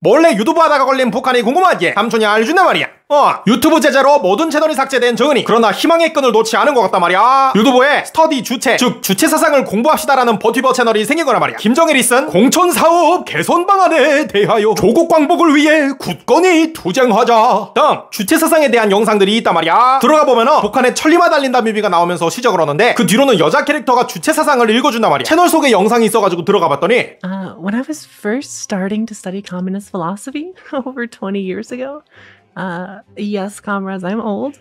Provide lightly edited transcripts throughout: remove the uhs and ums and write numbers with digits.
몰래 유튜브 하다가 걸린 북한이 궁금하지? 삼촌이 알려준단 말이야. 유튜브 제재로 모든 채널이 삭제된 정은이. 그러나 희망의 끈을 놓지 않은 것 같단 말이야. 유튜브에 스터디 주체, 즉 주체 사상을 공부합시다라는 버티버 채널이 생긴 거란 말이야. 김정일이 쓴 공천사업 개선 방안에 대하여 조국 광복을 위해 굳건히 투쟁하자 등 주체 사상에 대한 영상들이 있단 말이야. 들어가 보면은 북한의 천리마 달린다 뮤비가 나오면서 시작을 하는데 그 뒤로는 여자 캐릭터가 주체 사상을 읽어준단 말이야. 채널 속에 영상이 있어가지고 들어가 봤더니 When I was first starting to study communist philosophy over 20 years ago, yes, comrades, I'm old.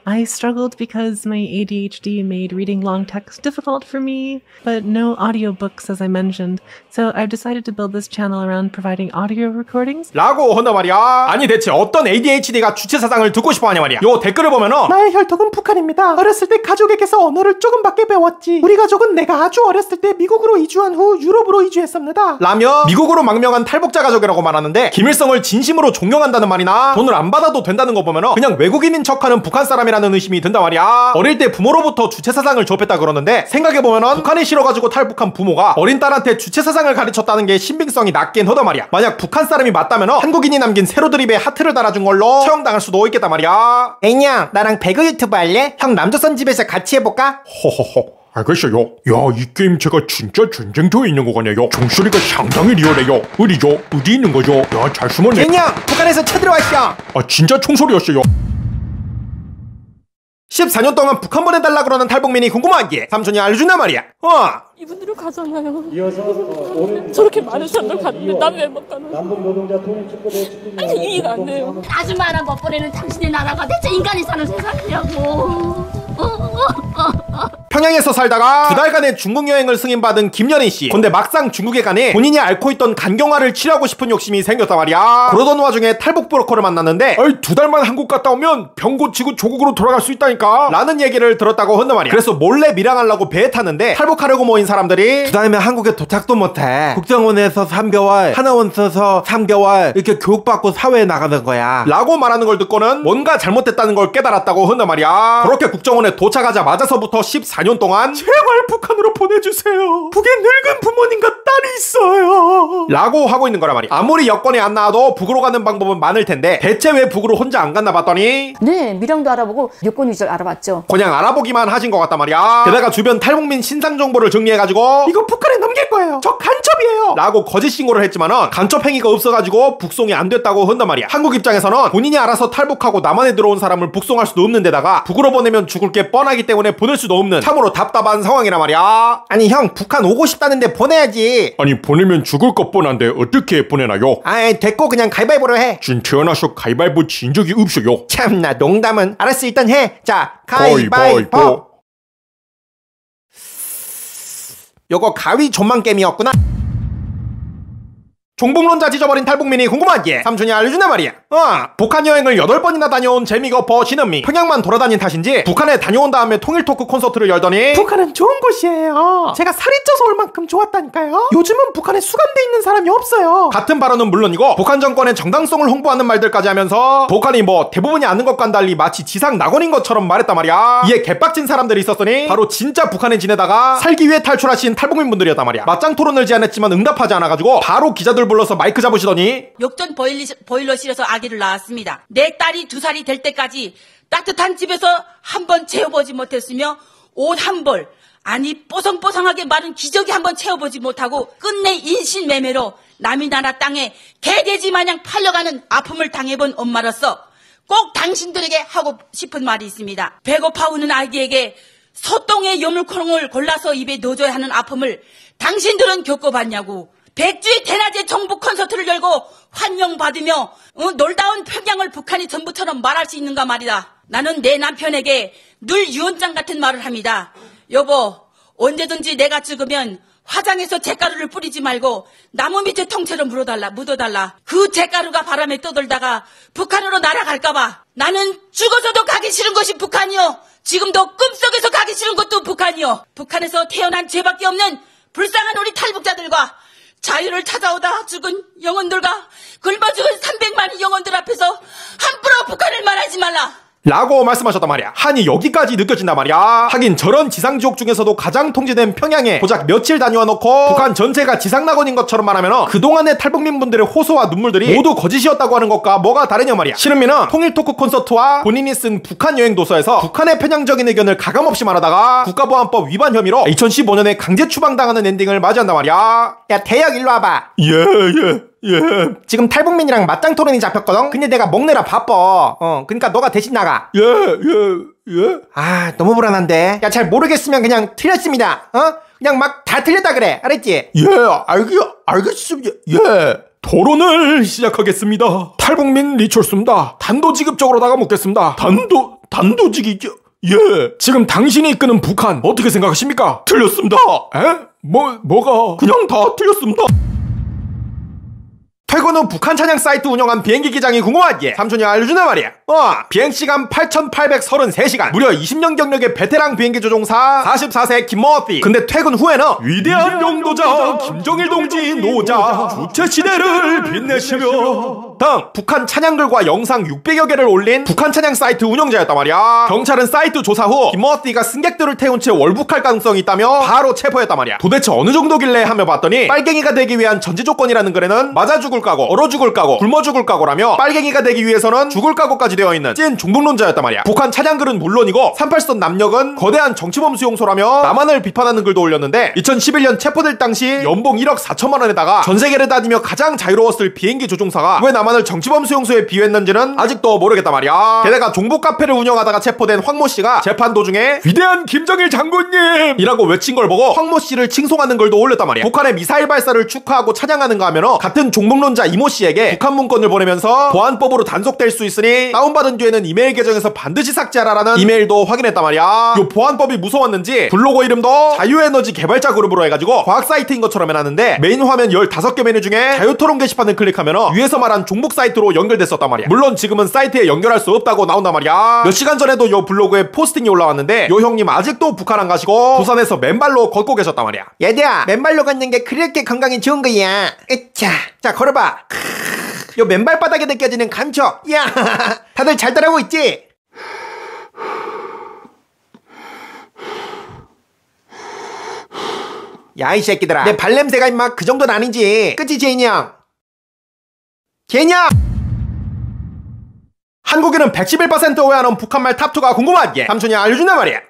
I struggled because my ADHD made reading long text difficult for me, but no audiobooks as I mentioned. So I've decided to build this channel around providing audio recordings. 라고 한단 말이야. 아니 대체 어떤 ADHD가 주체 사상을 듣고 싶어 하냐 말이야. 요 댓글을 보면은 나의 혈통은 북한입니다. 어렸을 때 가족에게서 언어를 조금밖에 배웠지. 우리 가족은 내가 아주 어렸을 때 미국으로 이주한 후 유럽으로 이주했습니다. 라며 미국으로 망명한 탈북자 가족이라고 말하는데 김일성을 진심으로 존경한다는 말이나 돈을 안 받아도 된다는 거 보면은 그냥 외국인인 척하는 북한 사람이라는 의심이 든단 말이야. 어릴 때 부모로부터 주체 사상을 접했다 그러는데 생각해보면은 북한이 싫어가지고 탈북한 부모가 어린 딸한테 주체 사상을 가르쳤다는 게 신빙성이 낮긴 하단 말이야. 만약 북한 사람이 맞다면은 한국인이 남긴 세로 드립에 하트를 달아준 걸로 처형당할 수도 있겠단 말이야. 애냥 나랑 배그 유튜브 할래? 형 남조선 집에서 같이 해볼까? 허허허 알겠어요. 야, 이 게임 제가 진짜 전쟁터에 있는 거가네요. 종소리가 상당히 리얼해요. 어디죠? 어디 있는 거죠? 야, 잘 숨었네. 애냥 북한에서 쳐들어왔어. 아, 진짜 총소리였어요. 14년 동안 북한 보내달라 그러는 탈북민이 궁금한 게 삼촌이 알려준단 말이야. 이분들은 가잖아요. 저렇게 많은 사람들 갔는데 난 왜 못 가는? 남북 노동자 통일축구대 아니 이해가 안 돼요. 아줌마랑 못 보내는 당신의 나라가 대체 인간이 사는 세상이냐고. 평양에서 살다가 2달간의 중국 여행을 승인받은 김연희씨. 근데 막상 중국에 가니 본인이 앓고 있던 간경화를 치료하고 싶은 욕심이 생겼단 말이야. 그러던 와중에 탈북 브로커를 만났는데 아이, 2달만 한국 갔다 오면 병 고치고 조국으로 돌아갈 수 있다니까 라는 얘기를 들었다고 한단 말이야. 그래서 몰래 밀항하려고 배에 탔는데 탈북하려고 모인 사람들이 2달면 한국에 도착도 못해. 국정원에서 3개월, 하나원 써서 3개월 이렇게 교육받고 사회에 나가는 거야 라고 말하는 걸 듣고는 뭔가 잘못됐다는 걸 깨달았다고 한단 말이야. 그렇게 국정원에 도착하자마자서부터 14년 동안 제발 북한으로 보내주세요. 북에 늙은 부모님과 딸이 있어요. 라고 하고 있는 거란 말이야. 아무리 여권이 안 나와도 북으로 가는 방법은 많을 텐데 대체 왜 북으로 혼자 안 갔나 봤더니 네, 밀양도 알아보고 여권 위주를 알아봤죠. 그냥 알아보기만 하신 것 같단 말이야. 게다가 주변 탈북민 신상 정보를 정리해가지고 이거 북한에 넘길 거예요. 저 간첩이에요 라고 거짓 신고를 했지만은 간첩 행위가 없어가지고 북송이 안 됐다고 한단 말이야. 한국 입장에서는 본인이 알아서 탈북하고 남한에 들어온 사람을 북송할 수도 없는 데다가 북으로 보내면 죽을 게 뻔하기 때문에 보낼 수도 없는 참으로 답답한 상황이란 말이야. 아니 형 북한 오고 싶다는데 보내야지. 아니, 보내면 죽을 것 뻔한데 어떻게 보내나요? 아이 됐고 그냥 가위바위보로 해. 진 태어나서 가위바위보 진 적이 없어요. 참나 농담은. 알았어 일단 해. 자 가위바위보. 요거 가위 존만 게임이었구나. 종북론자 지져버린 탈북민이 궁금한 게 삼촌이 알려준단 말이야. 북한 여행을 8번이나 다녀온 재미가 없어 신은미. 평양만 돌아다닌 탓인지 북한에 다녀온 다음에 통일토크 콘서트를 열더니 북한은 좋은 곳이에요. 제가 살이 쪄서 올 만큼 좋았다니까요. 요즘은 북한에 수감돼 있는 사람이 없어요. 같은 발언은 물론이고 북한 정권의 정당성을 홍보하는 말들까지 하면서 북한이 뭐 대부분이 아는 것과는 달리 마치 지상 낙원인 것처럼 말했단 말이야. 이에 개빡친 사람들이 있었으니 바로 진짜 북한에 지내다가 살기 위해 탈출하신 탈북민분들이었단 말이야. 맞짱 토론을 제안했지만 응답하지 않아가지고 바로 기자들 불러서 마이크 잡으시더니 욕전 보일러실에서 아기를 낳았습니다. 내 딸이 2살이 될 때까지 따뜻한 집에서 한 번 채워보지 못했으며 옷 한 벌, 아니 뽀송뽀송하게 마른 기저귀 한 번 채워보지 못하고 끝내 인신매매로 남의 나라 땅에 개돼지 마냥 팔려가는 아픔을 당해본 엄마로서 꼭 당신들에게 하고 싶은 말이 있습니다. 배고파 우는 아이에게 소똥의 요물콩을 골라서 입에 넣어줘야 하는 아픔을 당신들은 겪어봤냐고. 백주의 대낮에 정부 콘서트를 열고 환영받으며 놀다운 평양을 북한이 전부처럼 말할 수 있는가 말이다. 나는 내 남편에게 늘 유언장 같은 말을 합니다. 여보, 언제든지 내가 죽으면 화장해서 잿가루를 뿌리지 말고 나무 밑에 통째로 묻어달라. 그 잿가루가 바람에 떠돌다가 북한으로 날아갈까봐. 나는 죽어서도 가기 싫은 것이 북한이요. 지금도 꿈속에서 가기 싫은 것도 북한이요. 북한에서 태어난 죄밖에 없는 불쌍한 우리 탈북자들과 자유를 찾아오다 죽은 영혼들과 굶어 죽은 300만의 영혼들 앞에서 함부로 북한을 말하지 말라. 라고 말씀하셨단 말이야. 한이 여기까지 느껴진단 말이야. 하긴 저런 지상지옥 중에서도 가장 통제된 평양에 고작 며칠 다녀와 놓고 북한 전체가 지상낙원인 것처럼 말하면 그동안의 탈북민분들의 호소와 눈물들이 모두 거짓이었다고 하는 것과 뭐가 다르냐 말이야. 신은미는 통일 토크 콘서트와 본인이 쓴 북한 여행 도서에서 북한의 편향적인 의견을 가감없이 말하다가 국가보안법 위반 혐의로 2015년에 강제 추방당하는 엔딩을 맞이한단 말이야. 야 태혁 일로 와봐. 예. 지금 탈북민이랑 맞짱 토론이 잡혔거든? 근데 내가 먹느라 바빠. 그러니까 너가 대신 나가. 예. 아, 너무 불안한데. 야, 잘 모르겠으면 그냥 틀렸습니다. 그냥 막 다 틀렸다 그래. 알았지? 예, 알겠습니다. 예. 토론을 시작하겠습니다. 탈북민 리철수입니다. 단도직입적으로다가 묻겠습니다. 단도직이죠? 예. 지금 당신이 이끄는 북한 어떻게 생각하십니까? 틀렸습니다. 에? 뭐가? 그냥 다 틀렸습니다. 퇴근 후 북한 찬양 사이트 운영한 비행기 기장이 궁금하지? 삼촌이 알려주나 말이야. 비행시간 8,833시간. 무려 20년 경력의 베테랑 비행기 조종사 44세 김머피. 근데 퇴근 후에는 위대한 영도자 김정일 동지 노자 주체시대를 빛내시며 등 북한 찬양글과 영상 600여 개를 올린 북한 찬양 사이트 운영자였단 말이야. 경찰은 사이트 조사 후 김머피가 승객들을 태운 채 월북할 가능성이 있다며 바로 체포했단 말이야. 도대체 어느 정도길래 하며 봤더니 빨갱이가 되기 위한 전제 조건이라는 글에는 맞아 죽을 각오, 얼어 죽을 각오, 굶어 죽을 각오라며 빨갱이가 되기 위해서는 죽을 각오까지 되어 있는 찐 종북론자였단 말이야. 북한 찬양글은 물론이고 38선 남녘은 거대한 정치범 수용소라며 남한을 비판하는 글도 올렸는데 2011년 체포될 당시 연봉 1억 4천만 원에다가 전세계를 다니며 가장 자유로웠을 비행기 조종사가 왜 남한을 정치범 수용소에 비유했는지는 아직도 모르겠단 말이야. 게다가 종북 카페를 운영하다가 체포된 황모 씨가 재판 도중에 위대한 김정일 장군님 이라고 외친 걸 보고 황모 씨를 칭송하는 글도 올렸단 말이야. 북한의 미사일 발사를 축하하고 찬양하는가 하면 같은 종북론자 이모 씨에게 북한 문건을 보내면서 보안법으로 단속될 수 있으니 다운받은 뒤에는 이메일 계정에서 반드시 삭제하라라는 이메일도 확인했단 말이야. 요 보안법이 무서웠는지 블로거 이름도 자유에너지 개발자 그룹으로 해가지고 과학 사이트인 것처럼 해놨는데 메인 화면 15개 메뉴 중에 자유토론 게시판을 클릭하면 위에서 말한 종북 사이트로 연결됐었단 말이야. 물론 지금은 사이트에 연결할 수 없다고 나온단 말이야. 몇 시간 전에도 요 블로그에 포스팅이 올라왔는데 요 형님 아직도 북한 안 가시고 부산에서 맨발로 걷고 계셨단 말이야. 얘들아, 맨발로 걷는 게 그렇게 건강에 좋은 거야. 으차. 자, 걸어봐. 요 맨발 바닥에 느껴지는 감촉. 야, 다들 잘 따라오고 있지? 야, 이 새끼들아, 내 발냄새가 임마 그 정도는 아니지. 그치 제인이 형? 제인이 형! 한국인은 111% 오해하는 북한말 탑2가 궁금하지? 삼촌이 알려준단 말이야.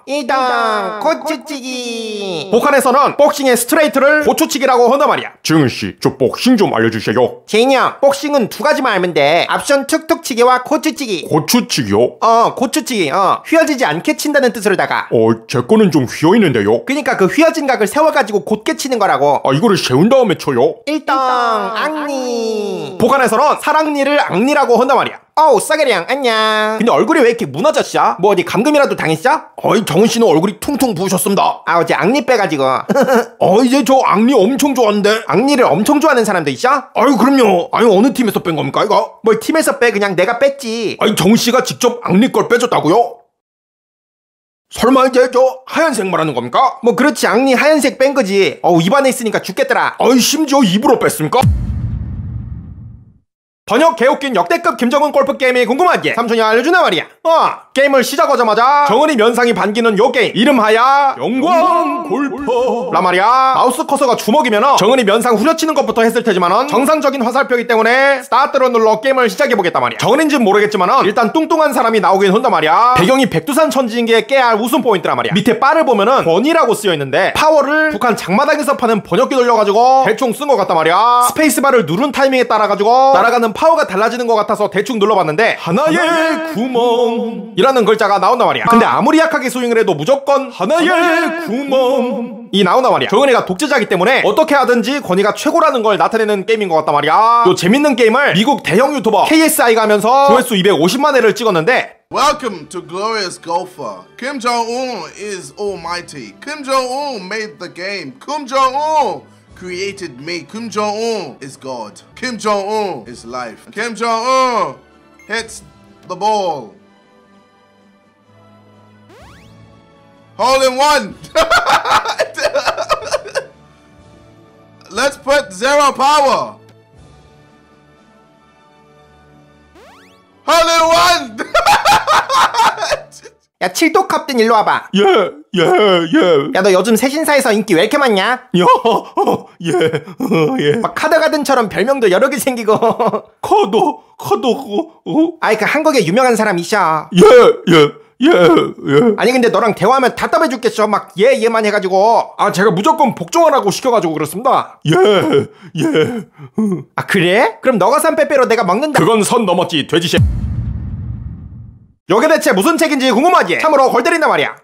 이당 고추찌기. 북한에서는 복싱의 스트레이트를 고추찌기라고 한단 말이야. 정은씨, 저 복싱 좀 알려주세요. 제인이 형, 복싱은 두 가지만 알면 돼. 앞선 툭툭치기와 고추찌기. 고추찌기요? 고추찌기. 휘어지지 않게 친다는 뜻으로다가. 제 거는 좀 휘어있는데요. 그니까 그 휘어진 각을 세워가지고 곧게 치는 거라고. 이거를 세운 다음에 쳐요? 일당 앙리. 북한에서는 사랑니를 앙리라고 한단 말이야. 싸게리양 안녕. 근데 얼굴이 왜 이렇게 무너졌어? 뭐 어디 감금이라도 당했어? 정은씨는 얼굴이 퉁퉁 부으셨습니다. 어제 앙리 빼가지고. 이제 저 앙리 엄청 좋아하는데. 앙리를 엄청 좋아하는 사람도 있어? 그럼요. 어느 팀에서 뺀 겁니까 이거? 뭘 팀에서 빼, 그냥 내가 뺐지. 정은씨가 직접 앙리 걸 빼줬다고요? 설마 이제 저 하얀색 말하는 겁니까? 뭐 그렇지, 앙리 하얀색 뺀 거지. 입안에 있으니까 죽겠더라. 심지어 입으로 뺐습니까? 번역 개웃긴 역대급 김정은 골프 게임이 궁금하지? 삼촌이 알려주나 말이야. 게임을 시작하자마자 정은이 면상이 반기는 요 게임 이름하야 영광 골프 라 말이야. 마우스 커서가 주먹이면 정은이 면상 후려치는 것부터 했을 테지만은 정상적인 화살표이기 때문에 스타트를 눌러 게임을 시작해보겠단 말이야. 정은인지는 모르겠지만은 일단 뚱뚱한 사람이 나오긴 한단 말이야. 배경이 백두산 천지인 게 깨야 할 웃음 포인트란 말이야. 밑에 바를 보면은 번이라고 쓰여있는데 파워를 북한 장마당에서 파는 번역기 돌려가지고 대충 쓴 것 같단 말이야. 스페이스바를 누른 타이밍에 따라가지고 날아가는 파워가 달라지는 것 같아서 대충 눌러봤는데 하나의 구멍 이라는 글자가 나온단 말이야. 근데 아무리 약하게 스윙을 해도 무조건 하나의 구멍이 나온단 말이야. 정은이가 독재자이기 때문에 어떻게 하든지 권위가 최고라는 걸 나타내는 게임인 것 같단 말이야. 요 재밌는 게임을 미국 대형 유튜버 KSI가 하면서 조회수 250만 회를 찍었는데 Welcome to Glorious Golfer. Kim Jong-un is almighty. Kim Jong-un made the game. Kim Jong-un created me. Kim Jong-un is God. Kim Jong-un is life. Kim Jong-un hits the ball. Hole in one. Let's put zero power. Hole in one. 야, 칠독컵든 일로 와봐. 예. 야, 너 요즘 새신사에서 인기 왜 이렇게 많냐? 예. 막 카더가든처럼 별명도 여러 개 생기고. 아이, 그 한국에 유명한 사람 있어. 예. 아니, 근데 너랑 대화하면 답답해 죽겠어. 막 얘만 해가지고. 아, 제가 무조건 복종하라고 시켜가지고 그렇습니다. 예. 아, 그래? 그럼 너가 산 빼빼로 내가 먹는다. 그건 선 넘었지, 돼지새. 요게 대체 무슨 책인지 궁금하지? 참으로 골 때린단 말이야.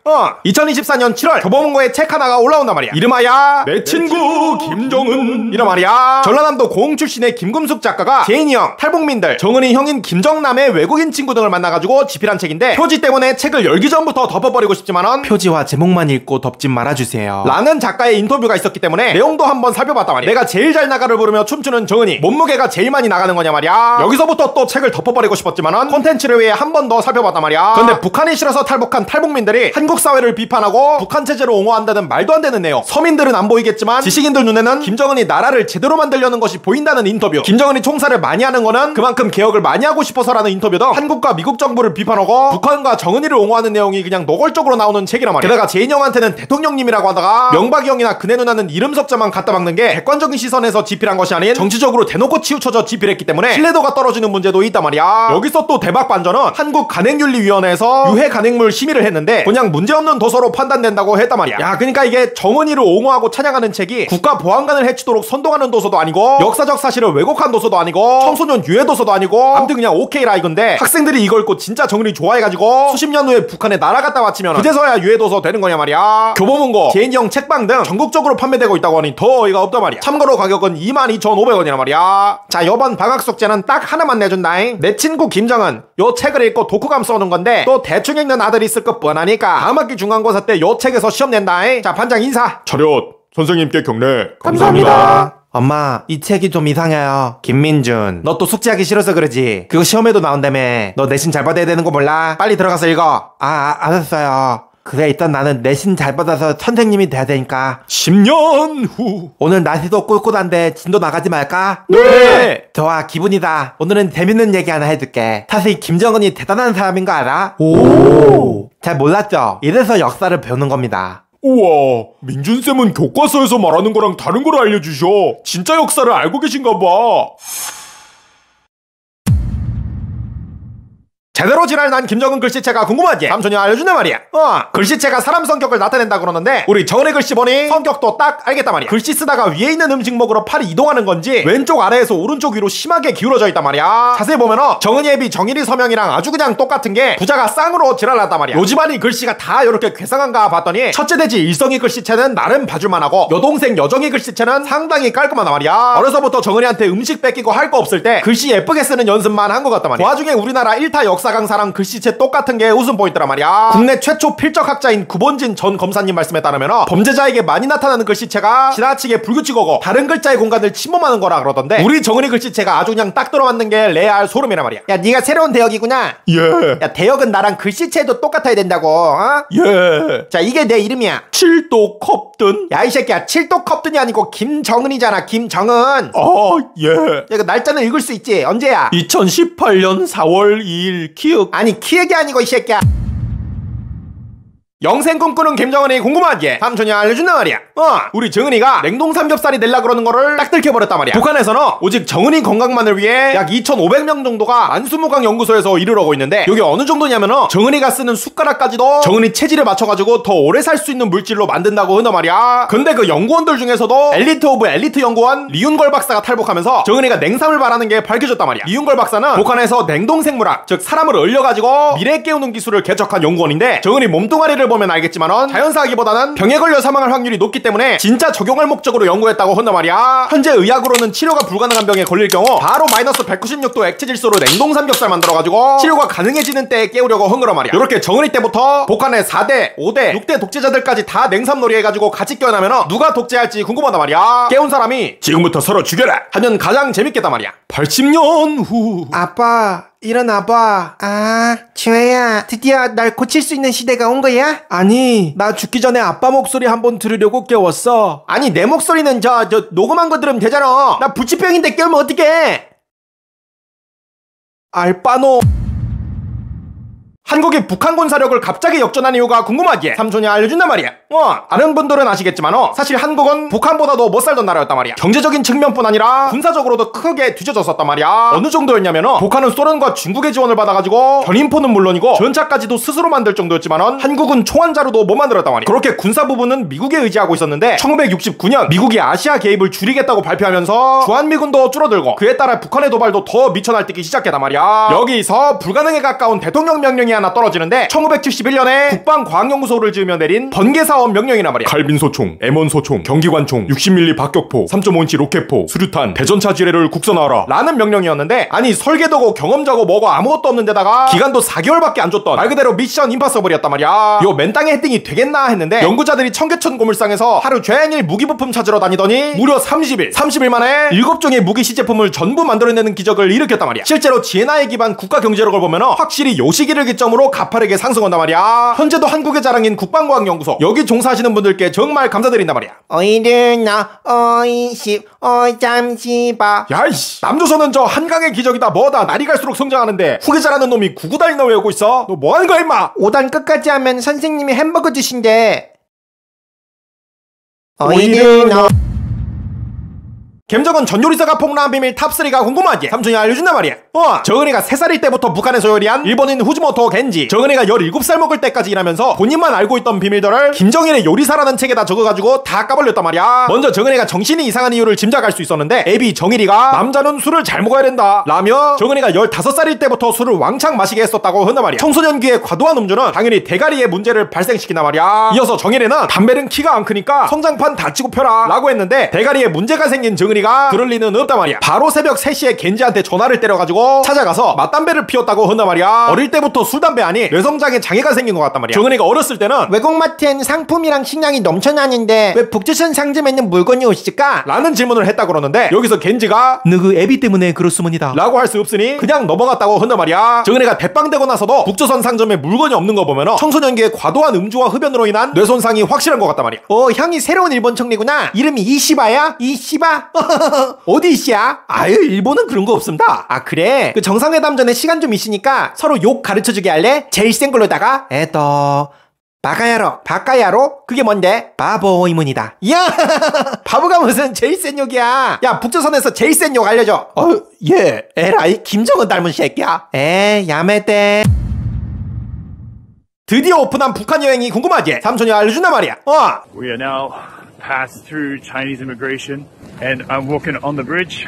2024년 7월 교보문고에 책 하나가 올라온단 말이야. 이름하야 내 친구 김정은. 이런 말이야. 전라남도 고흥 출신의 김금숙 작가가 재인이 형, 탈북민들, 정은이 형인 김정남의 외국인 친구 등을 만나가지고 집필한 책인데, 표지 때문에 책을 열기 전부터 덮어버리고 싶지만은 표지와 제목만 읽고 덮지 말아주세요 라는 작가의 인터뷰가 있었기 때문에 내용도 한번 살펴봤단 말이야. 내가 제일 잘 나가를 부르며 춤추는 정은이, 몸무게가 제일 많이 나가는 거냐 말이야. 여기서부터 또 책을 덮어버리고 싶었지만은 콘텐츠를 위해 한 번 더 살펴봤단 말이야. 근데 북한이 싫어서 탈북한 탈북민들이 한국 사회를 비판하고 북한 체제를 옹호한다는 말도 안 되는 내용. 서민들은 안 보이겠지만 지식인들 눈에는 김정은이 나라를 제대로 만들려는 것이 보인다는 인터뷰. 김정은이 총살을 많이 하는 거는 그만큼 개혁을 많이 하고 싶어서라는 인터뷰 등 한국과 미국 정부를 비판하고 북한과 정은이를 옹호하는 내용이 그냥 노골적으로 나오는 책이란 말이야. 게다가 재인 형한테는 대통령님이라고 하다가 명박이 형이나 그네 누나는 이름 석자만 갖다 박는 게 객관적인 시선에서 집필한 것이 아닌 정치적으로 대놓고 치우쳐져 집필했기 때문에 신뢰도가 떨어지는 문제도 있단 말이야. 여기서 또 대박 반전은 한국간행윤리위원회에서 유해 간행물 심의를 했는데 그냥 문제없는 도서로 판단된다고 했단 말이야. 야, 그러니까 이게 정은이를 옹호하고 찬양하는 책이 국가 보안관을 해치도록 선동하는 도서도 아니고 역사적 사실을 왜곡한 도서도 아니고 청소년 유해 도서도 아니고 아무튼 그냥 오케이라 이건데, 학생들이 이걸 읽고 진짜 정은이 좋아해가지고 수십 년 후에 북한에 날아 갔다 왔지면 그제서야 유해 도서 되는 거냐 말이야. 교보문고, 재인이 형 책방 등 전국적으로 판매되고 있다고 하니 더 어이가 없단 말이야. 참고로 가격은 22,500원이란 말이야. 자, 이번 방학 숙제는 딱 하나만 내준다잉. 내 친구 김정은, 요 책을 읽고 독후감 써오는 건데 또 대충 읽는 아들이 있을 것 뻔하니까 다음 학기 중간고사 때 요 책에서 시험 낸다잉. 자, 반장 인사. 차렷. 선생님께 경례. 감사합니다. 엄마, 이 책이 좀 이상해요. 김민준, 너 또 숙제하기 싫어서 그러지? 그거 시험에도 나온다며. 너 내신 잘 받아야 되는 거 몰라? 빨리 들어가서 읽어. 알았어요. 그래, 일단 나는 내신 잘 받아서 선생님이 돼야 되니까. 10년 후. 오늘 날씨도 꿀꿀한데 진도 나가지 말까? 네. 좋아, 기분이다. 오늘은 재밌는 얘기 하나 해줄게. 사실 김정은이 대단한 사람인 거 알아? 오. 잘 몰랐죠? 이래서 역사를 배우는 겁니다. 우와, 민준쌤은 교과서에서 말하는 거랑 다른 걸 알려주셔. 진짜 역사를 알고 계신가 봐. 제대로 지랄난 김정은 글씨체가 궁금하지? 삼촌이 알려준단 말이야. 글씨체가 사람 성격을 나타낸다 그러는데 우리 정은의 글씨 보니 성격도 딱 알겠단 말이야. 글씨 쓰다가 위에 있는 음식 먹으러 팔이 이동하는 건지 왼쪽 아래에서 오른쪽 위로 심하게 기울어져 있단 말이야. 자세히 보면 정은이 애비 정일이 서명이랑 아주 그냥 똑같은 게 부자가 쌍으로 지랄났단 말이야. 요 집안이 글씨가 다 이렇게 괴상한가 봤더니 첫째 돼지 일성이 글씨체는 나름 봐줄만하고 여동생 여정이 글씨체는 상당히 깔끔하단 말이야. 어려서부터 정은이한테 음식 뺏기고 할 거 없을 때 글씨 예쁘게 쓰는 연습만 한 것 같단 말이야. 그 와중에 우리나라 1타 역사 강사랑 글씨체 똑같은 게 웃음 포인트란 말이야. 국내 최초 필적학자인 구본진 전 검사님 말씀에 따르면 범죄자에게 많이 나타나는 글씨체가 지나치게 불규칙하고 다른 글자의 공간을 침범하는 거라 그러던데, 우리 정은이 글씨체가 아주 그냥 딱 들어맞는 게 레알 소름이란 말이야. 야, 네가 새로운 대역이구나. 예. 야, 대역은 나랑 글씨체도 똑같아야 된다고. 예. 자, 이게 내 이름이야. 칠독컵든. 야, 이 새끼야, 칠독컵든이 아니고 김정은이잖아. 김정은. 예. 야, 이거 날짜는 읽을 수 있지? 언제야? 2018년 4월 2일 키읔. 아니, 키읔이 아니고 이 새끼야. 영생 꿈꾸는 김정은이 궁금하지? 삼촌이 알려준단 말이야. 우리 정은이가 냉동 삼겹살이 될라 그러는 거를 딱 들켜버렸단 말이야. 북한에서는 오직 정은이 건강만을 위해 약 2,500명 정도가 만수무강 연구소에서 일을 하고 있는데, 여기 어느 정도냐면은 정은이가 쓰는 숟가락까지도 정은이 체질에 맞춰가지고 더 오래 살 수 있는 물질로 만든다고 한단 말이야. 근데 그 연구원들 중에서도 엘리트 오브 엘리트 연구원 리윤걸 박사가 탈북하면서 정은이가 냉삼을 바라는 게 밝혀졌단 말이야. 리윤걸 박사는 북한에서 냉동 생물학, 즉 사람을 얼려가지고 미래 깨우는 기술을 개척한 연구원인데, 정은이 몸뚱아리를 보면 알겠지만은 자연사하기보다는 병에 걸려 사망할 확률이 높기 때문에 진짜 적용할 목적으로 연구했다고 한단 말이야. 현재 의학으로는 치료가 불가능한 병에 걸릴 경우 바로 마이너스 196도 액체 질소로 냉동 삼겹살 만들어가지고 치료가 가능해지는 때에 깨우려고 한 거란 말이야. 이렇게 정은이 때부터 북한의 4대, 5대, 6대 독재자들까지 다 냉삼놀이 해가지고 같이 깨어나면 누가 독재할지 궁금하단 말이야. 깨운 사람이 지금부터 서로 죽여라 하면 가장 재밌겠단 말이야. 80년 후. 아빠, 일어나봐. 지호야, 드디어 날 고칠 수 있는 시대가 온 거야? 아니, 나 죽기 전에 아빠 목소리 한번 들으려고 깨웠어. 아니, 내 목소리는 저 녹음한 거 들으면 되잖아. 나 부치병인데 깨우면 어떡해? 알바노. 한국이 북한 군사력을 갑자기 역전한 이유가 궁금하기에 삼촌이 알려준단 말이야. 다른 분들은 아시겠지만 사실 한국은 북한보다도 못 살던 나라였단 말이야. 경제적인 측면뿐 아니라 군사적으로도 크게 뒤져졌었단 말이야. 어느 정도였냐면 북한은 소련과 중국의 지원을 받아가지고 견인포는 물론이고 전차까지도 스스로 만들 정도였지만 한국은 총안자루도 못 만들었단 말이야. 그렇게 군사 부분은 미국에 의지하고 있었는데 1969년 미국이 아시아 개입을 줄이겠다고 발표하면서 주한미군도 줄어들고 그에 따라 북한의 도발도 더 미쳐 날뛰기 시작했단 말이야. 여기서 불가능에 가까운 대통령 명령이 하나 떨어지는데 1971년에 국방과학연구소를 지으며 내린 번개사업 명령이란 말이야. 칼빈소총, M1소총, 경기관총, 60mm 박격포, 3.5인치 로켓포, 수류탄, 대전차 지뢰를 국선화하라 라는 명령이었는데 아니 설계도고 경험자고 뭐고 아무것도 없는 데다가 기간도 4개월밖에 안 줬던 말 그대로 미션 임파서블이었단 말이야. 요 맨땅에 헤딩이 되겠나 했는데 연구자들이 청계천 고물상에서 하루 종일 무기 부품 찾으러 다니더니 무려 30일 만에 7종의 무기 시제품을 전부 만들어내는 기적을 일으켰단 말이야. 실제로 GNI에 기반 국가 경제력을 보면 확실히 요 시기를 기점으로 가파르게 상승한단 말이야. 현재도 한국의 자랑인 국방과학연구소 여기 종사하시는 분들께 정말 감사드린단 말이야. 어이르나 어이십 어잠시바. 야이씨, 남조선은 저 한강의 기적이다 뭐다 날이 갈수록 성장하는데 후계자라는 놈이 구구단이나 외우고 있어? 너 뭐하는 거야 임마? 5단 끝까지 하면 선생님이 햄버거 주신대. 어이르나. 김정은 전요리사가 폭로한 비밀 탑3가 궁금하지? 삼촌이 알려준단 말이야. 정은이가 3살일 때부터 북한에서 요리한 일본인 후지모토 겐지. 정은이가 17살 먹을 때까지 일하면서 본인만 알고 있던 비밀들을 김정일의 요리사라는 책에다 적어가지고 다 까발렸단 말이야. 먼저 정은이가 정신이 이상한 이유를 짐작할 수 있었는데 애비 정일이가 남자는 술을 잘 먹어야 된다 라며 정은이가 15살일 때부터 술을 왕창 마시게 했었다고 한단 말이야. 청소년기에 과도한 음주는 당연히 대가리에 문제를 발생시킨단 말이야. 이어서 정일이는 담배는 키가 안 크니까 성장판 다치고 펴라 라고 했는데 대가리에 문제가 생긴 정은이 그럴 리는 없단 말이야. 바로 새벽 3시에 겐지한테 전화를 때려가지고 찾아가서 맞담배를 피웠다고 한단 말이야. 어릴 때부터 술, 담배 아니 뇌성장에 장애가 생긴 것 같단 말이야. 정은이가 어렸을 때는 외국마트엔 상품이랑 식량이 넘쳐나는데 왜 북조선 상점에는 물건이 없을까? 라는 질문을 했다 그러는데 여기서 겐지가 너그 애비 때문에 그렇습니다 라고 할 수 없으니 그냥 넘어갔다고 한단 말이야. 정은이가 대빵되고 나서도 북조선 상점에 물건이 없는 거 보면 청소년기에 과도한 음주와 흡연으로 인한 뇌손상이 확실한 것 같단 말이야. 형이 새로운 일본 총리구나. 이름이 이시바야? 이시바? 어디 이씨야? 아유 일본은 그런 거 없습니다. 아 그래? 그 정상회담 전에 시간 좀 있으니까 서로 욕 가르쳐주게 할래? 제일 센 걸로다가 바카야로? 그게 뭔데? 바보 이문이다. 야 바보가 무슨 제일 센 욕이야. 야 북조선에서 제일 센 욕 알려줘. 예. 에라이 김정은 닮은 새끼야. 야매떼. 드디어 오픈한 북한 여행이 궁금하지? 삼촌이 알려준단 말이야. We are now passed through Chinese immigration and I'm walking on the bridge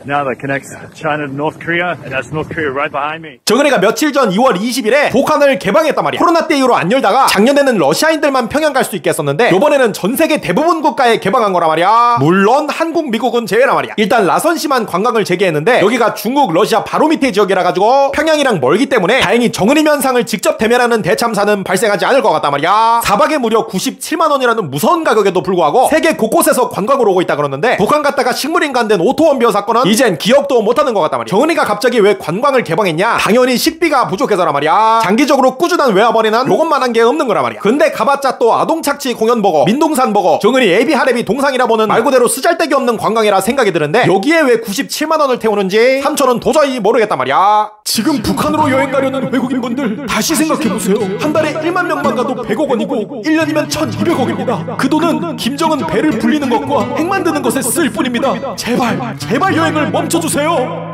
now that connects China to North Korea and that's North Korea right behind me. 정은이가 며칠 전 2월 20일에 북한을 개방했단 말이야. 코로나 때 이후로 안 열다가 작년에는 러시아인들만 평양 갈 수 있게 했었는데 요번에는 전 세계 대부분 국가에 개방한 거란 말이야. 물론 한국, 미국은 제외란 말이야. 일단 라선시만 관광을 재개했는데 여기가 중국, 러시아 바로 밑에 지역이라 가지고 평양이랑 멀기 때문에 다행히 정은이 면상을 직접 대면하는 대참사는 발생하지 않을 것 같단 말이야. 4박에 무려 97만 원이라는 무서운 가격에도 불구하고 세계 곳곳에서 관광으로 오고 있다 그러는데 북한 갔다가 식물인간 된 오토원비어 사건은 이젠 기억도 못하는 것 같단 말이야. 정은이가 갑자기 왜 관광을 개방했냐? 당연히 식비가 부족해서란 말이야. 장기적으로 꾸준한 외화벌이는 요것만한 게 없는 거란 말이야. 근데 가봤자 또 아동착취 공연 보고 민동산 보고 정은이 애비 하래비 동상이라 보는 말 그대로 쓰잘데기 없는 관광이라 생각이 드는데 여기에 왜 97만 원을 태우는지 삼촌은 도저히 모르겠단 말이야. 지금 북한으로 여행 가려는 외국인분들 다시 생각해보세요. 한 달에 1만 명만 가도 100억 원이고 1년이면 1200억입니다. 그 돈은 김정은 배를 불리는 것과 핵 만드는 것에 쓸 뿐입니다. 제발 여행을 멈춰주세요.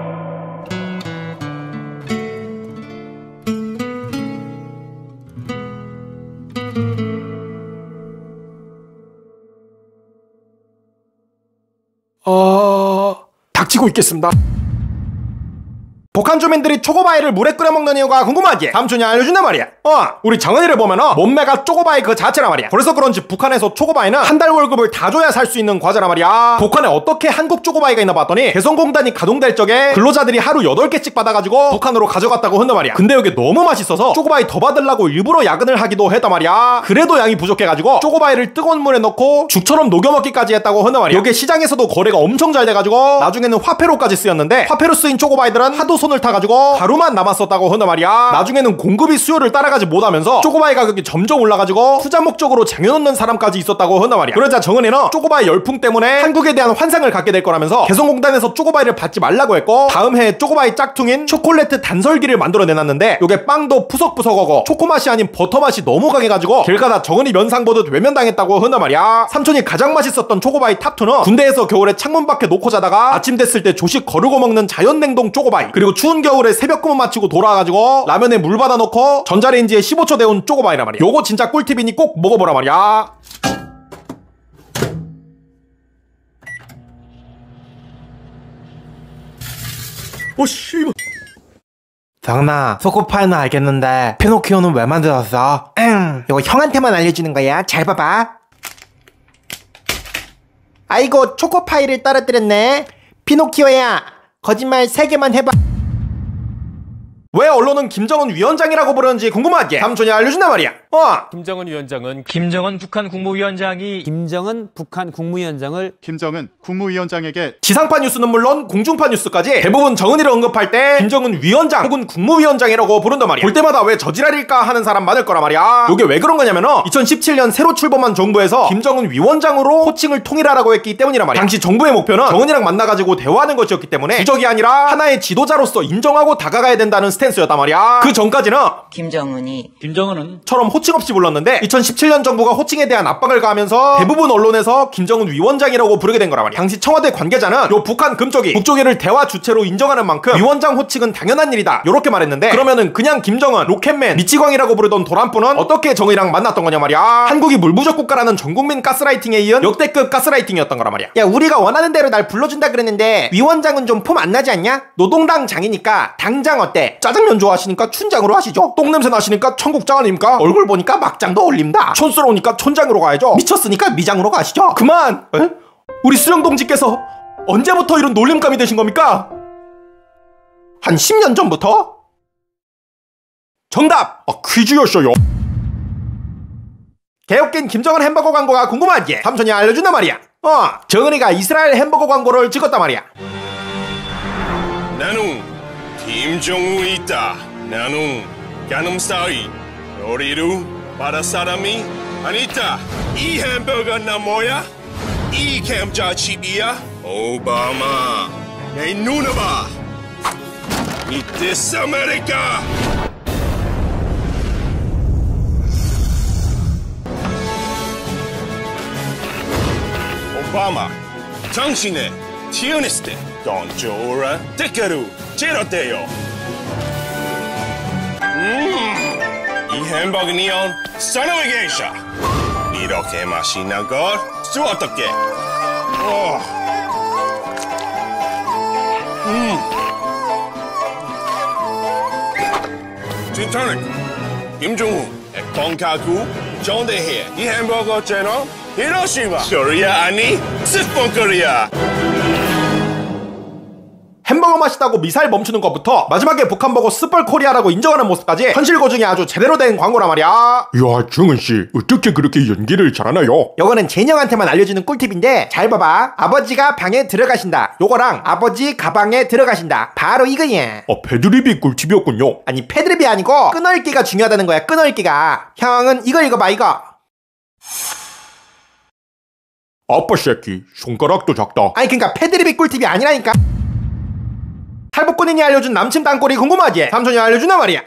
닥치고 있겠습니다. 북한 주민들이 초코바이를 물에 끓여 먹는 이유가 궁금하지? 삼촌이 알려준단 말이야. 우리 정은이를 보면 몸매가 초코바이 그 자체란 말이야. 그래서 그런지 북한에서 초코바이는 한 달 월급을 다 줘야 살 수 있는 과자란 말이야. 북한에 어떻게 한국 초코바이가 있나 봤더니 개성공단이 가동될 적에 근로자들이 하루 8개씩 받아가지고 북한으로 가져갔다고 한단 말이야. 근데 이게 너무 맛있어서 초코바이 더 받으려고 일부러 야근을 하기도 했단 말이야. 그래도 양이 부족해가지고 초코바이를 뜨거운 물에 넣고 죽처럼 녹여먹기까지 했다고 한단 말이야. 이게 시장에서도 거래가 엄청 잘 돼가지고 나중에는 화폐로까지 쓰였는데 화폐로 쓰인 초코바이들은 하도 손을 타가지고 가루만 남았었다고 한단 말이야. 나중에는 공급이 수요를 따라가지 못하면서 초코바이 가격이 점점 올라가지고 투자 목적으로 쟁여놓는 사람까지 있었다고 한단 말이야. 그러자 정은이는 초코바이 열풍 때문에 한국에 대한 환상을 갖게 될 거라면서 개성공단에서 초코바이를 받지 말라고 했고, 다음 해에 초코바이 짝퉁인 초콜릿 단설기를 만들어 내놨는데 요게 빵도 푸석푸석하고 초코맛이 아닌 버터맛이 너무 강해가지고 길 가다 정은이 면상 보듯 외면당했다고 한단 말이야. 삼촌이 가장 맛있었던 초코바이 탑2는 군대에서 겨울에 창문 밖에 놓고 자다가 아침 됐을 때 조식 거르고 먹는 자연냉동 초코바이, 그리고 추운 겨울에 새벽 근무 마치고 돌아와가지고 라면에 물 받아 넣고 전자레인지에 15초 데운 초코바이란 말이야. 요거 진짜 꿀팁이니 꼭 먹어보라 말이야. 씨발. 정은아, 초코파이는 알겠는데 피노키오는 왜 만들었어? 이거 형한테만 알려주는 거야. 잘 봐봐. 아이고, 초코파이를 떨어뜨렸네. 피노키오야, 거짓말 3개만 해봐. 왜 언론은 김정은 위원장이라고 부르는지 궁금하게 삼촌이 알려준단 말이야. 김정은 위원장은 김정은 북한 국무위원장이 김정은 북한 국무위원장을 김정은 국무위원장에게 지상파 뉴스는 물론 공중파 뉴스까지 대부분 정은이를 언급할 때 김정은 위원장 혹은 국무위원장이라고 부른단 말이야. 볼 때마다 왜 저지랄일까 하는 사람 많을 거란 말이야. 이게 왜 그런 거냐면은 2017년 새로 출범한 정부에서 김정은 위원장으로 호칭을 통일하라고 했기 때문이란 말이야. 당시 정부의 목표는 정은이랑 만나가지고 대화하는 것이었기 때문에 주적이 아니라 하나의 지도자로서 인정하고 다가가야 된다는 스탠스였단 말이야. 그 전까지는 김정은처럼 호칭 없이 불렀는데 2017년 정부가 호칭에 대한 압박을 가하면서 대부분 언론에서 김정은 위원장이라고 부르게 된 거란 말이야. 당시 청와대 관계자는 요 북한 금쪽이 북쪽이를 대화 주체로 인정하는 만큼 위원장 호칭은 당연한 일이다 요렇게 말했는데, 그러면은 그냥 김정은, 로켓맨, 미치광이라고 부르던 도란뿌는 어떻게 정의랑 만났던 거냐 말이야. 한국이 물부족 국가라는 전국민 가스라이팅에 이은 역대급 가스라이팅이었던 거란 말이야. 야, 우리가 원하는 대로 날 불러준다 그랬는데 위원장은 좀 폼 안 나지 않냐? 노동당 장이니까 당장 어때? 짜장면 좋아하시니까 춘장으로 하시죠. 똥냄새 나시니까 청국장 아닙니까? 얼굴 보니까 막장도 어울립니다. 촌스러우니까 촌장으로 가야죠. 미쳤으니까 미장으로 가시죠. 그만! 에? 우리 수령 동지께서 언제부터 이런 놀림감이 되신 겁니까? 한 10년 전부터? 정답! 퀴즈였어요. 개웃긴 김정은 햄버거 광고가 궁금하지? 삼촌이 알려준단 말이야. 정은이가 이스라엘 햄버거 광고를 찍었단 말이야. 나는 김정은이 있다. 나는 가늠사의 요리로 바다 사람이 아니다. 이 햄버거는 뭐야? 이 감자칩이야? 오바마, 내 눈을 봐. 이 디스 아메리카. 오바마, 당신의 티어니스트 돈조라 대가로 제로돼요. 이 햄버거는 선호의 게이샤. 이렇게 맛있는 걸 수 어떻게? 티타닉 김정은 콩가구 전대해. 이 햄버거처럼 히로시마 코리아 아니 스폰 코리아. 햄버거 맛있다고 미사일 멈추는 것부터 마지막에 북한 보고 스펄 코리아라고 인정하는 모습까지 현실 고증이 아주 제대로 된 광고란 말이야. 야, 정은씨 어떻게 그렇게 연기를 잘하나요? 요거는 제녀한테만 알려주는 꿀팁인데 잘 봐봐. 아버지가 방에 들어가신다, 요거랑 아버지 가방에 들어가신다, 바로 이거야. 패드립이 꿀팁이었군요. 아니, 패드립이 아니고 끊어읽기가 중요하다는 거야. 끊어읽기가. 형은 이거 읽어봐. 이거. 아빠 새끼 손가락도 작다. 아니, 그러니까 패드립이 꿀팁이 아니라니까. 탈북군인이 알려준 남친 땅굴이 궁금하지? 삼촌이 알려준단 말이야.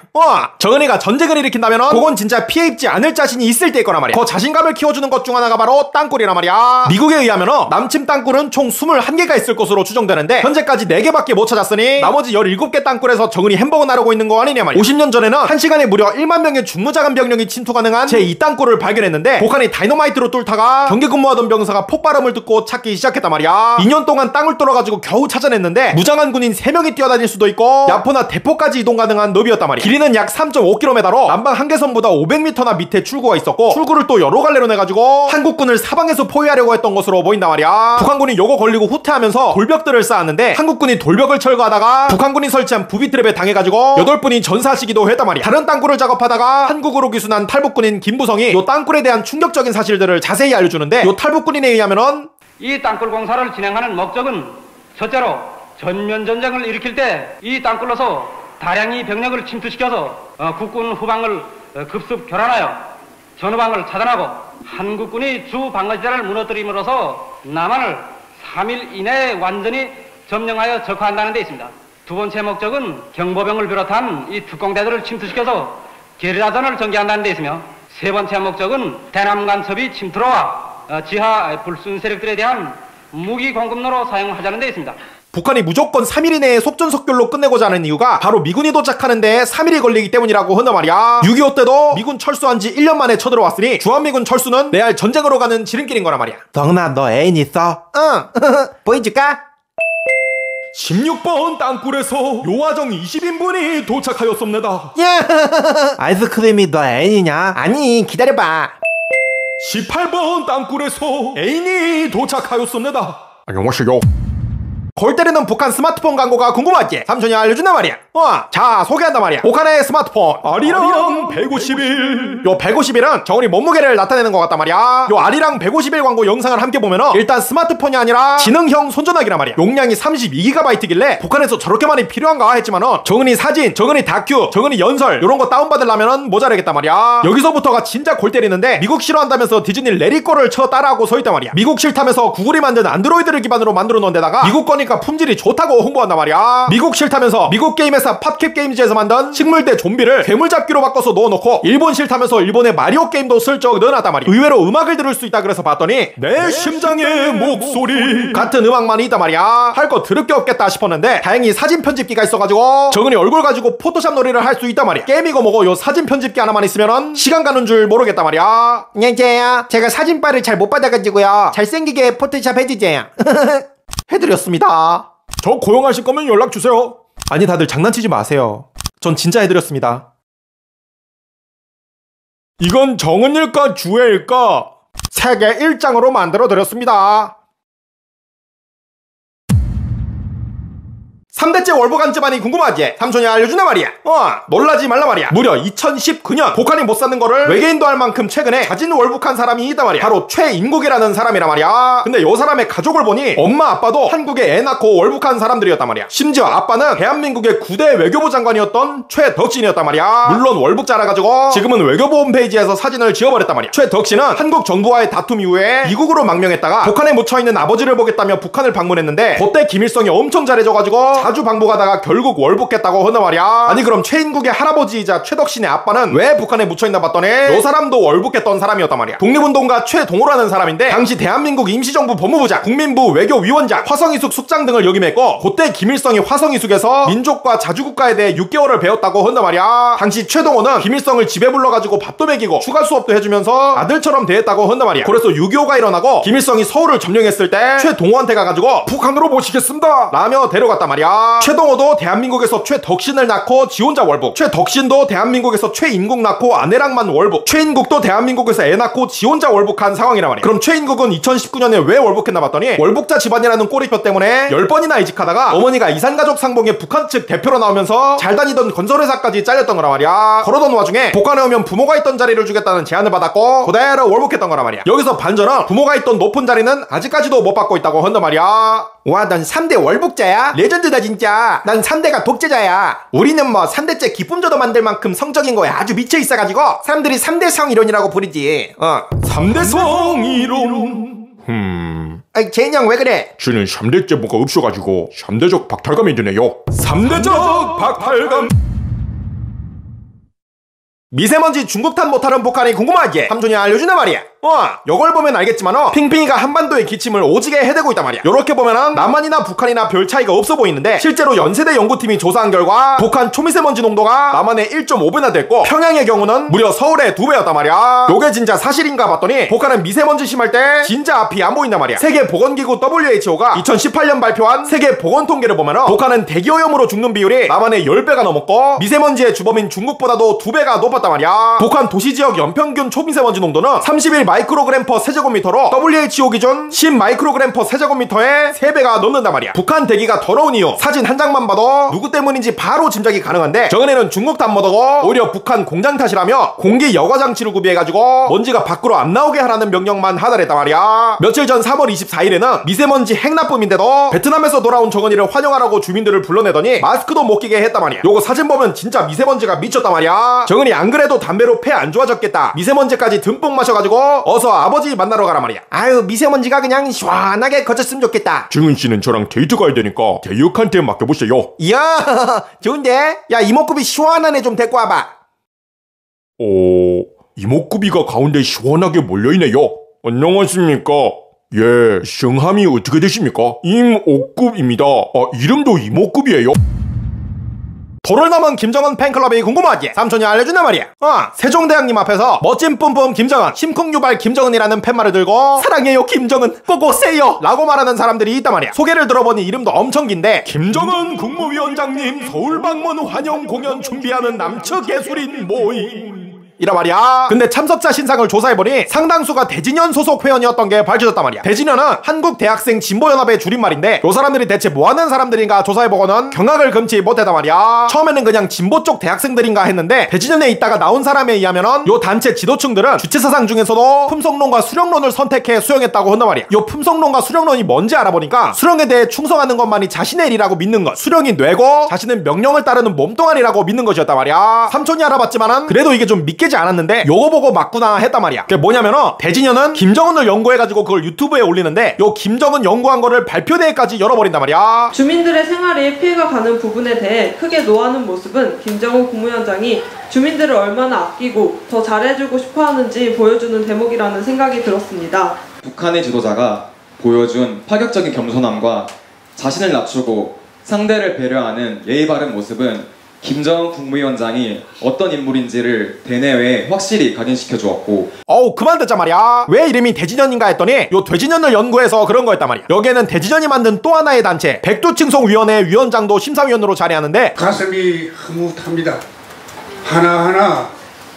정은이가 전쟁을 일으킨다면 그건 진짜 피해 입지 않을 자신이 있을 때일 거란 말이야. 그 자신감을 키워주는 것 중 하나가 바로 땅굴이란 말이야. 미국에 의하면 남친 땅굴은 총 21개가 있을 것으로 추정되는데 현재까지 4개밖에 못 찾았으니 나머지 17개 땅굴에서 정은이 햄버거 나르고 있는 거 아니냐 말이야. 50년 전에는 1시간에 무려 1만 명의 중무자간 병력이 침투 가능한 제2 땅굴을 발견했는데 북한이 다이너마이트로 뚫다가 경계 근무하던 병사가 폭발음을 듣고 찾기 시작했단 말이야. 2년 동안 땅을 뚫어가지고 겨우 찾아냈는데 무장한 군인 3명이 뛰어다닐 수도 있고 야포나 대포까지 이동 가능한 너비였단 말이야. 길이는 약 3.5km로 남방 한계선보다 500m나 밑에 출구가 있었고 출구를 또 여러 갈래로 내가지고 한국군을 사방에서 포위하려고 했던 것으로 보인단 말이야. 북한군이 요거 걸리고 후퇴하면서 돌벽들을 쌓았는데 한국군이 돌벽을 철거하다가 북한군이 설치한 부비트랩에 당해가지고 8분이 전사하시기도 했단 말이야. 다른 땅굴을 작업하다가 한국으로 귀순한 탈북군인 김부성이 요 땅굴에 대한 충격적인 사실들을 자세히 알려주는데 요 탈북군인에 의하면은 이 땅굴 공사를 진행하는 목적은 첫째로 전면 전쟁을 일으킬 때 이 땅굴로서 다량의 병력을 침투시켜서 국군 후방을 급습 교란하여 전후방을 차단하고 한국군이 주 방어지대를 무너뜨림으로써 남한을 3일 이내에 완전히 점령하여 적화한다는 데 있습니다. 두 번째 목적은 경보병을 비롯한 이 특공대들을 침투시켜서 게리라전을 전개한다는 데 있으며, 세 번째 목적은 대남 간첩이 침투로와 지하 불순 세력들에 대한 무기 공급로로 사용하자는 데 있습니다. 북한이 무조건 3일 이내에 속전속결로 끝내고자 하는 이유가 바로 미군이 도착하는 데 3일이 걸리기 때문이라고 한단 말이야. 6.25 때도 미군 철수한 지 1년 만에 쳐들어왔으니 주한미군 철수는 레알 전쟁으로 가는 지름길인 거란 말이야. 덕나, 너 애인 있어? 응. 보여줄까? 16번 땅굴에서 요화정 20인분이 도착하였습니다. 아이스크림이 너 애인이냐? 아니, 기다려봐. 18번 땅굴에서 애인이 도착하였습니다. 안녕하세요. 골 때리는 북한 스마트폰 광고가 궁금하지? 삼촌이 알려준단 말이야. 자, 소개한단 말이야. 북한의 스마트폰 아리랑 151. 요 151은 정은이 몸무게를 나타내는 것 같단 말이야. 요 아리랑 151 광고 영상을 함께 보면은 일단 스마트폰이 아니라 지능형 손전화기란 말이야. 용량이 32GB이길래 북한에서 저렇게 많이 필요한가 했지만은 정은이 사진, 정은이 다큐, 정은이 연설 요런 거 다운받으려면은 모자라겠단 말이야. 여기서부터가 진짜 골 때리는데, 미국 싫어한다면서 디즈니 레리꼬를 쳐 따라하고 서있단 말이야. 미국 싫다면서 구글이 만든 안드로이드를 기반으로 만들어 놓은 데다가 미국 거니까 품질이 좋다고 홍보한단 말이야. 미국 싫다면서 미국 게임 회사 팟캡 게임즈에서 만든 식물대 좀비를 괴물잡기로 바꿔서 넣어놓고, 일본 싫다면서 일본의 마리오 게임도 슬쩍 넣어놨단 말이야. 의외로 음악을 들을 수 있다 그래서 봤더니 내 심장의 목소리 같은 음악만이 있단 말이야. 할 거 드럽게 없겠다 싶었는데 다행히 사진 편집기가 있어가지고 정은이 얼굴 가지고 포토샵 놀이를 할 수 있단 말이야. 게임이고 뭐고 요 사진 편집기 하나만 있으면은 시간 가는 줄 모르겠단 말이야. 안녕하세요. 제가 사진빨을 잘 못 받아가지고요, 잘생기게 포토샵 해주세요. 해드렸습니다. 저 고용하실 거면 연락주세요. 아니, 다들 장난치지 마세요. 전 진짜 해드렸습니다. 이건 정은일까 주애일까? 세계 1장으로 만들어드렸습니다. 3대째 월북한 집안이 궁금하지? 삼촌이 알려준단 말이야. 놀라지 말라 말이야. 무려 2019년 북한이 못 사는 거를 외계인도 할 만큼 최근에 자진 월북한 사람이 있단 말이야. 바로 최인국이라는 사람이란 말이야. 근데 요 사람의 가족을 보니 엄마 아빠도 한국에 애 낳고 월북한 사람들이었단 말이야. 심지어 아빠는 대한민국의 9대 외교부 장관이었던 최덕신이었단 말이야. 물론 월북자라 가지고 지금은 외교부 홈페이지에서 사진을 지워버렸단 말이야. 최덕신은 한국 정부와의 다툼 이후에 미국으로 망명했다가 북한에 묻혀있는 아버지를 보겠다며 북한을 방문했는데, 그때 김일성이 엄청 잘해줘가지고 자주 방북하다가 결국 월북했다고 한단 말이야. 아니, 그럼 최인국의 할아버지이자 최덕신의 아빠는 왜 북한에 묻혀있나 봤더니 이 사람도 월북했던 사람이었단 말이야. 독립운동가 최동호라는 사람인데, 당시 대한민국 임시정부 법무부장, 국민부 외교위원장, 화성이숙 숙장 등을 역임했고, 그때 김일성이 화성이숙에서 민족과 자주국가에 대해 6개월을 배웠다고 한단 말이야. 당시 최동호는 김일성을 집에 불러가지고 밥도 먹이고 추가 수업도 해주면서 아들처럼 대했다고 한단 말이야. 그래서 6.25가 일어나고 김일성이 서울을 점령했을 때 최동호한테 가가지고 북한으로 모시겠습니다 라며 데려갔단 말이야. 최동호도 대한민국에서 최덕신을 낳고 지 혼자 월북, 최덕신도 대한민국에서 최인국 낳고 아내랑만 월북, 최인국도 대한민국에서 애 낳고 지 혼자 월북한 상황이란 말이야. 그럼 최인국은 2019년에 왜 월북했나 봤더니 월북자 집안이라는 꼬리표 때문에 10번이나 이직하다가 어머니가 이산가족 상봉의 북한 측 대표로 나오면서 잘 다니던 건설회사까지 잘렸던 거란 말이야. 그러던 와중에 북한에 오면 부모가 있던 자리를 주겠다는 제안을 받았고 그대로 월북했던 거란 말이야. 여기서 반전은 부모가 있던 높은 자리는 아직까지도 못 받고 있다고 한단 말이야. 와, 넌 3대 월북자야? 레전드다 진짜. 난 3대가 독재자야. 우리는 뭐 3대째 기쁨조도 만들 만큼 성적인 거에 아주 미쳐 있어가지고 사람들이 3대 성이론이라고 부르지. 3대 성이론. 아이, 쟤형 왜 그래? 쟤는 3대째 뭐가 없어가지고 3대적 박탈감이 드네요. 3대적 박탈감. 미세먼지 중국탄 못하는 북한이 궁금하지? 삼촌이 알려준단 말이야. 요걸 보면 알겠지만 핑핑이가 한반도의 기침을 오지게 해대고 있단 말이야. 요렇게 보면은 남한이나 북한이나 별 차이가 없어 보이는데, 실제로 연세대 연구팀이 조사한 결과 북한 초미세먼지 농도가 남한의 1.5배나 됐고 평양의 경우는 무려 서울의 2배였단 말이야. 요게 진짜 사실인가 봤더니 북한은 미세먼지 심할 때 진짜 앞이 안 보인단 말이야. 세계보건기구 WHO가 2018년 발표한 세계 보건 통계를 보면은 북한은 대기오염으로 죽는 비율이 남한의 10배가 넘었고 미세먼지의 주범인 중국보다도 2배가 높았단 말이야. 북한 도시지역 연평균 초미세먼지 농도는 30일 마이크로그램 퍼 세제곱미터로 WHO 기준 10 마이크로그램 퍼 세제곱미터의 3배가 넘는단 말이야. 북한 대기가 더러운 이유 사진 한 장만 봐도 누구 때문인지 바로 짐작이 가능한데 정은혜는 중국 탓못하고 오히려 북한 공장 탓이라며 공기 여과 장치를 구비해가지고 먼지가 밖으로 안 나오게 하라는 명령만 하달했단 말이야. 며칠 전 3월 24일에는 미세먼지 핵나쁨인데도 베트남에서 돌아온 정은이를 환영하라고 주민들을 불러내더니 마스크도 못 끼게 했단 말이야. 요거 사진 보면 진짜 미세먼지가 미쳤단 말이야. 정은이 안 그래도 담배로 폐 안 좋아졌겠다, 미세먼지까지 듬뿍 마셔가지고 어서 아버지 만나러 가란 말이야. 아유, 미세먼지가 그냥 시원하게 거쳤으면 좋겠다. 정은씨는 저랑 데이트 가야 되니까 대육한테 맡겨보세요. 이야, 좋은데? 야, 이목구비 시원한 애 좀 데리고 와봐. 이목구비가 가운데 시원하게 몰려있네요. 안녕하십니까. 예, 성함이 어떻게 되십니까? 임옥급입니다. 이름도 이목급이에요? 돌을 넘은 김정은 팬클럽이 궁금하지? 삼촌이 알려준단 말이야. 세종대왕님 앞에서 멋진 뿜뿜 김정은, 심쿵유발 김정은이라는 팻말을 들고 사랑해요 김정은, 꼭오세요 라고 말하는 사람들이 있단 말이야. 소개를 들어보니 이름도 엄청 긴데 김정은 국무위원장님 서울 방문 환영 공연 준비하는 남측 예술인 모임 이란 말이야. 근데 참석자 신상을 조사해보니 상당수가 대진연 소속 회원이었던 게 밝혀졌단 말이야. 대진연은 한국대학생 진보연합의 줄임말인데 요 사람들이 대체 뭐하는 사람들인가 조사해보고는 경악을 금치 못했단 말이야. 처음에는 그냥 진보 쪽 대학생들인가 했는데 대진연에 있다가 나온 사람에 의하면은 요 단체 지도층들은 주체사상 중에서도 품성론과 수령론을 선택해 수용했다고 한단 말이야. 요 품성론과 수령론이 뭔지 알아보니까 수령에 대해 충성하는 것만이 자신의 일이라고 믿는 것, 수령이 뇌고 자신은 명령을 따르는 몸뚱아리라고 믿는 것이었단 말이야. 삼촌이 알아봤지만은 그래도 이게 좀 믿게 않았는데 요거 보고 맞구나 했단 말이야. 그게 뭐냐면은 대진연은 김정은을 연구해가지고 그걸 유튜브에 올리는데 요 김정은 연구한 거를 발표대회까지 열어버린단 말이야. 주민들의 생활에 피해가 가는 부분에 대해 크게 노하는 모습은 김정은 국무위원장이 주민들을 얼마나 아끼고 더 잘해주고 싶어하는지 보여주는 대목이라는 생각이 들었습니다. 북한의 지도자가 보여준 파격적인 겸손함과 자신을 낮추고 상대를 배려하는 예의 바른 모습은 김정은 국무위원장이 어떤 인물인지를 대내외에 확실히 각인시켜 주었고, 그만 듣자 말이야. 왜 이름이 대진연인가 했더니 요 대진연을 연구해서 그런 거였단 말이야. 여기에는 대진연이 만든 또 하나의 단체 백두칭송위원회 위원장도 심사위원으로 자리하는데 가슴이 흐뭇합니다. 하나하나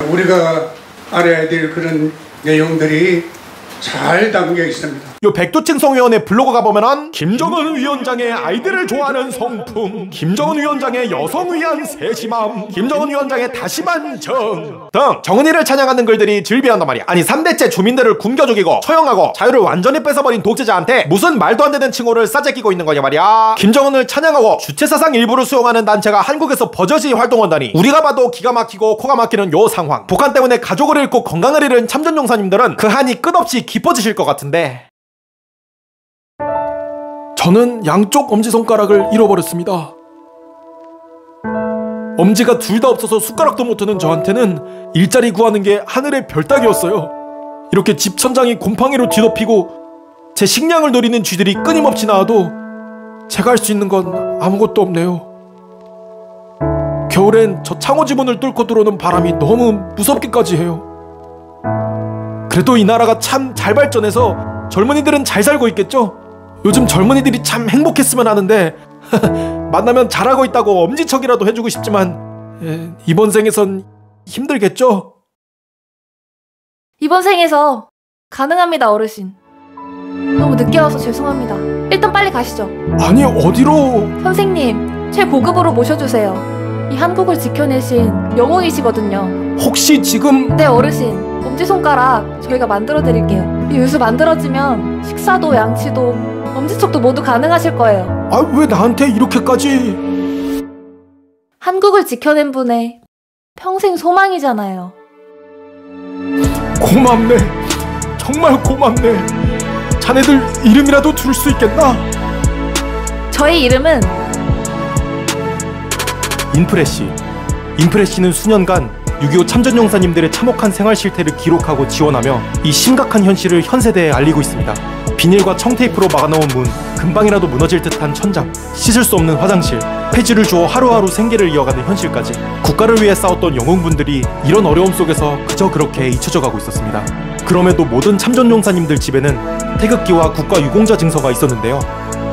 우리가 알아야 될 그런 내용들이 잘 담겨 있습니다. 요 백두칭송위원회 블로그 가보면은 김정은 위원장의 아이들을 좋아하는 성품, 김정은 위원장의 여성 위한 세심함, 김정은 위원장의 다심한 정 등 정은이를 찬양하는 글들이 즐비한단 말이야. 아니 3대째 주민들을 굶겨 죽이고 처형하고 자유를 완전히 뺏어버린 독재자한테 무슨 말도 안 되는 칭호를 싸제끼고 있는 거냐 말이야. 김정은을 찬양하고 주체사상 일부를 수용하는 단체가 한국에서 버젓이 활동한다니 우리가 봐도 기가 막히고 코가 막히는 요 상황. 북한 때문에 가족을 잃고 건강을 잃은 참전용사님들은 그 한이 끝없이 깊어지실 것 같은데, 저는 양쪽 엄지손가락을 잃어버렸습니다. 엄지가 둘 다 없어서 숟가락도 못하는 저한테는 일자리 구하는 게 하늘의 별 따기였어요. 이렇게 집 천장이 곰팡이로 뒤덮이고 제 식량을 노리는 쥐들이 끊임없이 나와도 제가 할 수 있는 건 아무것도 없네요. 겨울엔 저 창호지 문을 뚫고 들어오는 바람이 너무 무섭기까지 해요. 그래도 이 나라가 참 잘 발전해서 젊은이들은 잘 살고 있겠죠? 요즘 젊은이들이 참 행복했으면 하는데 만나면 잘하고 있다고 엄지척이라도 해주고 싶지만 이번 생에선 힘들겠죠? 이번 생에서 가능합니다, 어르신. 너무 늦게 와서 죄송합니다. 일단 빨리 가시죠. 아니, 어디로? 선생님, 최고급으로 모셔주세요. 이 한국을 지켜내신 영웅이시거든요. 혹시 지금... 네, 어르신. 엄지손가락 저희가 만들어드릴게요. 이 유수 만들어지면 식사도 양치도 엄지척도 모두 가능하실 거예요. 왜 나한테 이렇게까지... 한국을 지켜낸 분의 평생 소망이잖아요. 고맙네. 정말 고맙네. 자네들 이름이라도 둘 수 있겠나? 저희 이름은 인프레시. 인프레시는 수년간 6.25 참전용사님들의 참혹한 생활 실태를 기록하고 지원하며 이 심각한 현실을 현 세대에 알리고 있습니다. 비닐과 청테이프로 막아놓은 문, 금방이라도 무너질 듯한 천장, 씻을 수 없는 화장실, 폐지를 주어 하루하루 생계를 이어가는 현실까지 국가를 위해 싸웠던 영웅분들이 이런 어려움 속에서 그저 그렇게 잊혀져 가고 있었습니다. 그럼에도 모든 참전용사님들 집에는 태극기와 국가유공자 증서가 있었는데요.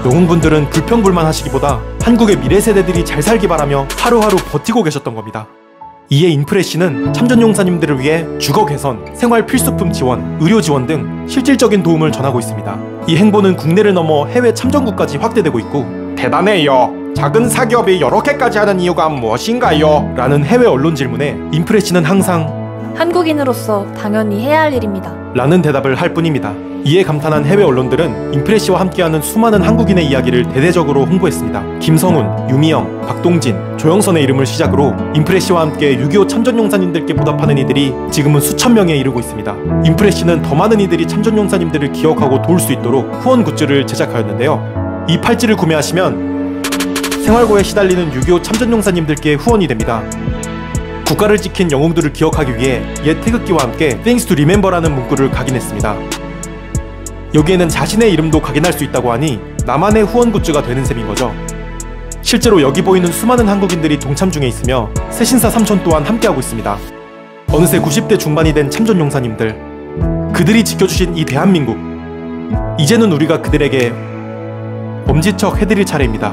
영웅분들은 불평불만하시기보다 한국의 미래 세대들이 잘 살기 바라며 하루하루 버티고 계셨던 겁니다. 이에 인프레시는 참전용사님들을 위해 주거 개선, 생활 필수품 지원, 의료 지원 등 실질적인 도움을 전하고 있습니다. 이 행보는 국내를 넘어 해외 참전국까지 확대되고 있고 대단해요. 작은 사기업이 이렇게까지 하는 이유가 무엇인가요? 라는 해외 언론 질문에 인프레시는 항상 한국인으로서 당연히 해야 할 일입니다. 라는 대답을 할 뿐입니다. 이에 감탄한 해외 언론들은 인프레시와 함께하는 수많은 한국인의 이야기를 대대적으로 홍보했습니다. 김성훈, 유미영, 박동진, 조영선의 이름을 시작으로 인프레시와 함께 6.25 참전용사님들께 보답하는 이들이 지금은 수천 명에 이르고 있습니다. 인프레시는 더 많은 이들이 참전용사님들을 기억하고 도울 수 있도록 후원 굿즈를 제작하였는데요. 이 팔찌를 구매하시면 생활고에 시달리는 6.25 참전용사님들께 후원이 됩니다. 국가를 지킨 영웅들을 기억하기 위해 옛 태극기와 함께 Thanks to Remember라는 문구를 각인했습니다. 여기에는 자신의 이름도 각인할 수 있다고 하니 나만의 후원 굿즈가 되는 셈인 거죠. 실제로 여기 보이는 수많은 한국인들이 동참 중에 있으며 새신사 삼촌 또한 함께하고 있습니다. 어느새 90대 중반이 된 참전용사님들, 그들이 지켜주신 이 대한민국, 이제는 우리가 그들에게 엄지척 해드릴 차례입니다.